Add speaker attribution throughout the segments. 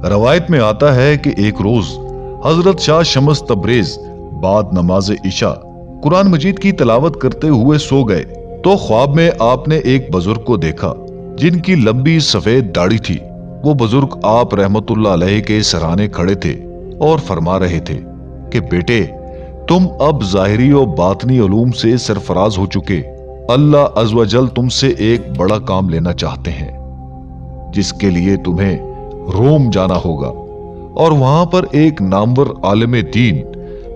Speaker 1: रवायत में आता है कि एक रोज हजरत शाह शम्स तबरेज बाद नमाज इशा कुरान मजीद की तलावत करते हुए सो गए तो ख्वाब में आपने एक बुजुर्ग को देखा जिनकी लंबी सफेद दाढ़ी थी। वो बुजुर्ग आप रहमतुल्लाह अलैह के सराहने खड़े थे और फरमा रहे थे कि बेटे, तुम अब ज़ाहिरी और बातनी उलूम से सरफराज हो चुके। अल्लाह अज़्वजल तुमसे एक बड़ा काम लेना चाहते हैं जिसके लिए तुम्हें रोम जाना होगा और वहां पर एक नामवर आलिम दीन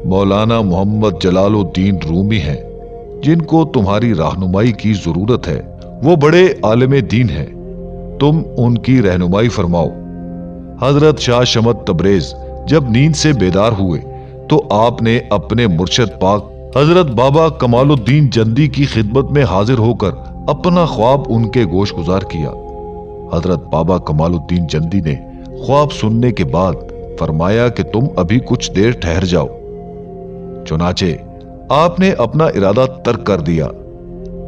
Speaker 1: मौलाना मोहम्मद जलालुद्दीन रूमी हैं जिनको तुम्हारी रहनुमाई की जरूरत है। वो बड़े आलिम दीन हैं, तुम उनकी रहनुमाई फरमाओ। हजरत शाह शमस तबरेज जब नींद से बेदार हुए तो आपने अपने मुर्शद पाक हजरत बाबा कमालुद्दीन जंदी की खिदमत में हाजिर होकर अपना ख्वाब उनके गोश गुजार किया। हजरत बाबा कमालुद्दीन जंदी ने ख्वाब सुनने के बाद फरमाया कि तुम अभी कुछ देर ठहर जाओ। चुनाचे आपने अपना इरादा तर्क कर दिया।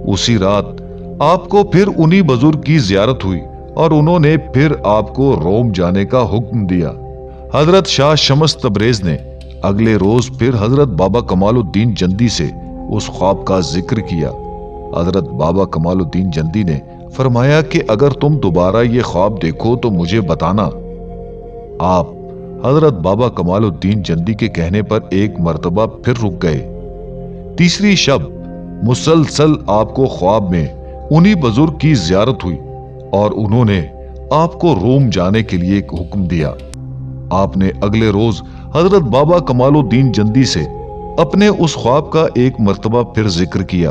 Speaker 1: उसी रात आपको फिर उन्हीं बुजुर्ग की जियारत हुई और उन्होंने फिर आपको रोम जाने का हुक्म दिया। हजरत शाह शम्स तबरेज ने अगले रोज फिर हजरत बाबा कमालुद्दीन जंदी से उस ख्वाब का जिक्र किया। हजरत बाबा कमालुद्दीन जंदी ने फरमाया कि अगर तुम दोबारा ये ख्वाब देखो तो मुझे बताना। आप हजरत बाबा कमालुद्दीन जंदी के कहने पर एक मर्तबा फिर रुक गए। तीसरी शब मुसलसल आपको ख्वाब में उन्हीं बुजुर्ग की जियारत हुई और उन्होंने आपको रोम जाने के लिए एक हुक्म दिया। आपने अगले रोज हजरत बाबा कमालुद्दीन जंदी से अपने उस ख्वाब का एक मर्तबा फिर जिक्र किया।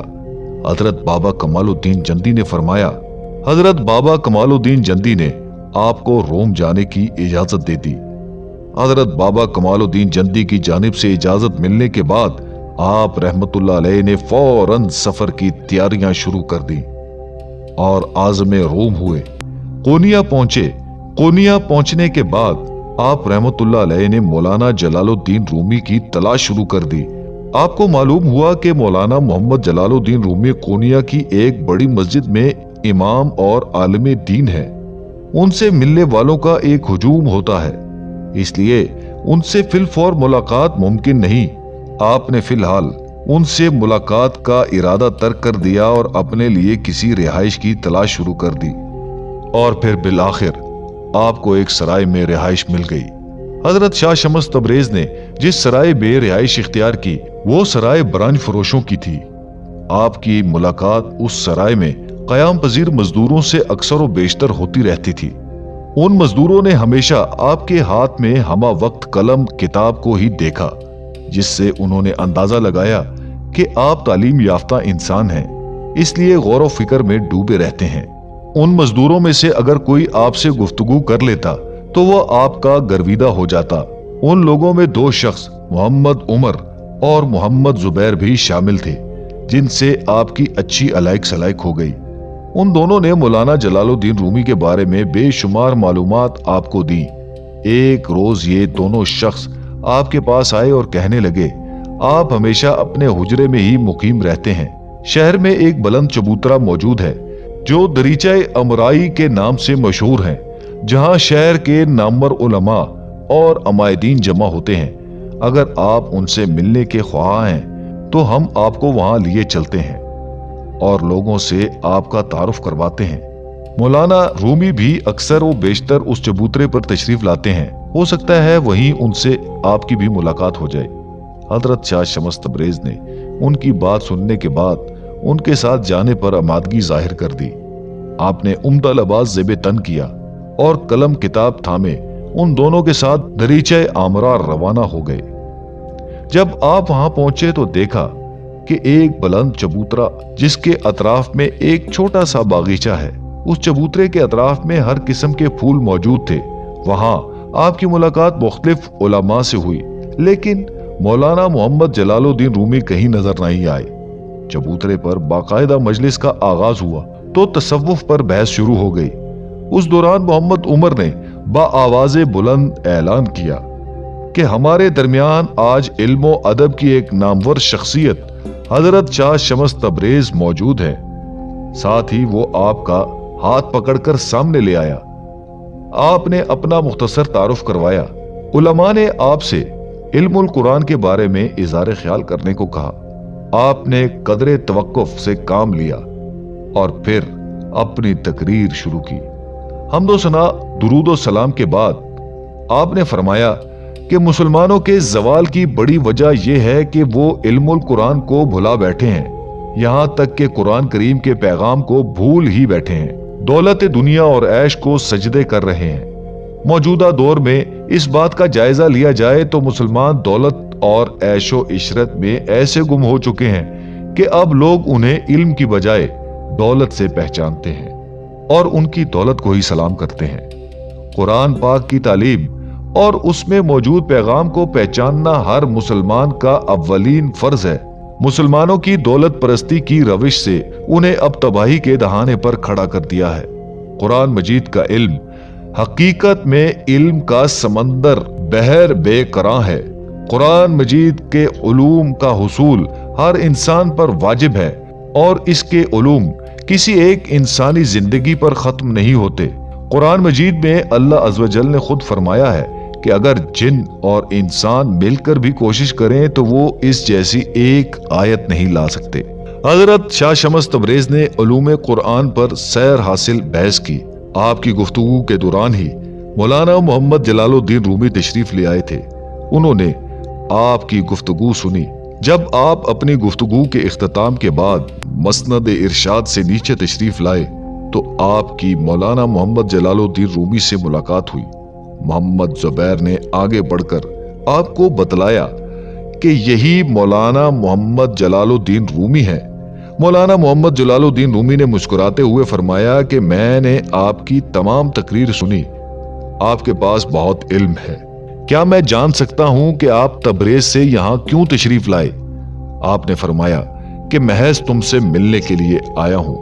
Speaker 1: हजरत बाबा कमालुद्दीन जंदी ने फरमाया, हजरत बाबा कमालुद्दीन जंदी ने आपको रोम जाने की इजाजत दे दी। हजरत बाबा कमालुद्दीन जंदी की जानिब से इजाजत मिलने के बाद आप रहमतुल्लाह अलैह ने फौरन सफर की तैयारियां शुरू कर दी और आज़म रोम हुए। कोनिया पहुंचे। कोनिया पहुंचने के बाद आप रहमतुल्लाह अलैह ने मौलाना जलालुद्दीन रूमी की तलाश शुरू कर दी। आपको मालूम हुआ कि मौलाना मोहम्मद जलालुद्दीन रूमी कोनिया की एक बड़ी मस्जिद में इमाम और आलिम दीन है। उनसे मिलने वालों का एक हुजूम होता है, इसलिए उनसे फिलफौर मुलाकात मुमकिन नहीं। आपने फिलहाल उनसे मुलाकात का इरादा तर्क कर दिया और अपने लिए किसी रिहाइश की तलाश शुरू कर दी और फिर बिलाखिर आपको एक सराय में रिहाइश मिल गई। हजरत शाह शम्स तबरेज ने जिस सराय में रिहाइश इख्तियार की वो सराय ब्रांच फरोशों की थी। आपकी मुलाकात उस सराय में कयाम पजीर मजदूरों से अक्सर व बेशतर होती रहती थी। उन मजदूरों ने हमेशा आपके हाथ में हमा वक्त कलम किताब को ही देखा, जिससे उन्होंने अंदाजा लगाया कि आप तालीम याफ्ता इंसान हैं, इसलिए गौर व फिक्र में डूबे रहते हैं। उन मजदूरों में से अगर कोई आपसे गुफ्तगू कर लेता तो वह आपका गर्विदा हो जाता। उन लोगों में दो शख्स मोहम्मद उमर और मोहम्मद जुबैर भी शामिल थे जिनसे आपकी अच्छी अलाइक सलाइक हो गई। उन दोनों ने मौलाना जलालुद्दीन रूमी के बारे में बेशुमार मालूमात आपको दी। एक रोज ये दोनों शख्स आपके पास आए और कहने लगे, आप हमेशा अपने हुजरे में ही मुकीम रहते हैं। शहर में एक बुलंद चबूतरा मौजूद है जो दरीचा अमराई के नाम से मशहूर है, जहां शहर के नामवर उलमा और अमायदीन जमा होते हैं। अगर आप उनसे मिलने के ख्वाह हैं तो हम आपको वहां लिए चलते हैं और लोगों से आपका तारुफ करवाते हैं। मौलाना रूमी भी अक्सर व बेशतर उस चबूतरे पर तशरीफ लाते हैं। हो सकता है वहीं उनसे आपकी भी मुलाकात हो जाए। हजरत शाह शम्स तबरेज ने उनकी बात सुनने के बाद उनके साथ जाने पर आमादगी जाहिर कर दी। आपने उम्दा लबास ज़ेबे तन किया और कलम किताब थामे उन दोनों के साथ दरीचा आमरा रवाना हो गए। जब आप वहां पहुंचे तो देखा कि एक बुलंद चबूतरा जिसके अतराफ में एक छोटा सा बागीचा है, उस चबूतरे के अतराफ में हर किस्म के फूल मौजूद थे। वहां आपकी मुलाकात मुख्तलिफ उलमा से हुई, लेकिन मौलाना मोहम्मद जलालुद्दीन रूमी कहीं नजर नहीं आए। चबूतरे पर बाकायदा मजलिस का आगाज हुआ तो तसव्वुफ पर बहस शुरू हो गई। उस दौरान मोहम्मद उमर ने बाआवाज़े बुलंद ऐलान किया कि हमारे दरमियान आज इल्म व अदब की एक नामवर शख्सियत हजरत शाह शम्स तबरेज मौजूद है। साथ ही वो आपका हाथ पकड़कर सामने ले आया। आपने अपना मुख्तसर तारुफ करवाया। उलमा ने आपसे इल्मुल कुरान के बारे में इज़हार ख्याल करने को कहा। आपने कदरे तवक्कुफ से काम लिया और फिर अपनी तकरीर शुरू की। हम्दो सना दुरूदो सलाम के बाद आपने फरमाया कि मुसलमानों के जवाल की बड़ी वजह यह है कि वो इल्मुल कुरान को भुला बैठे हैं, यहां तक कि कुरान करीम के पैगाम को भूल ही बैठे हैं। दौलत दुनिया और ऐश को सजदे कर रहे हैं। मौजूदा दौर में इस बात का जायजा लिया जाए तो मुसलमान दौलत और ऐशो इशरत में ऐसे गुम हो चुके हैं कि अब लोग उन्हें इल्म की बजाय दौलत से पहचानते हैं और उनकी दौलत को ही सलाम करते हैं। कुरान पाक की तालीम और उसमें मौजूद पैगाम को पहचानना हर मुसलमान का अव्वलीन फर्ज है। मुसलमानों की दौलत परस्ती की रविश से उन्हें अब तबाही के दहाने पर खड़ा कर दिया है। कुरान मजीद का इल्म हकीकत में इल्म का समंदर बहर बेकरां है। कुरान मजीद के उलूम का हुसूल हर इंसान पर वाजिब है और इसके उलूम किसी एक इंसानी जिंदगी पर खत्म नहीं होते। कुरान मजीद में अल्लाह अज़्वजल ने खुद फरमाया है कि अगर जिन और इंसान मिलकर भी कोशिश करें तो वो इस जैसी एक आयत नहीं ला सकते। हजरत शाह शमस तबरेज ने उलूम कुरान पर सैर हासिल बहस की। आपकी गुफ्तगू के दौरान ही मौलाना मोहम्मद जलालुद्दीन रूमी तशरीफ ले आए थे। उन्होंने आपकी गुफ्तगू सुनी। जब आप अपनी गुफ्तगू के इख्तिताम के बाद मसनद इरशाद से नीचे तशरीफ लाए तो आपकी मौलाना मोहम्मद जलालुद्दीन रूमी से मुलाकात हुई। मोहम्मद जुबैर ने आगे बढ़कर आपको बतलाया कि यही मौलाना मोहम्मद जलालुद्दीन रूमी है। मौलाना मोहम्मद जलालुद्दीन रूमी ने मुस्कुराते हुए फरमाया कि मैंने आपकी तमाम तकरीर सुनी, आपके पास बहुत इल्म है। क्या मैं जान सकता हूं कि आप तबरेज से यहां क्यों तशरीफ लाए? आपने फरमाया कि महज तुमसे मिलने के लिए आया हूं।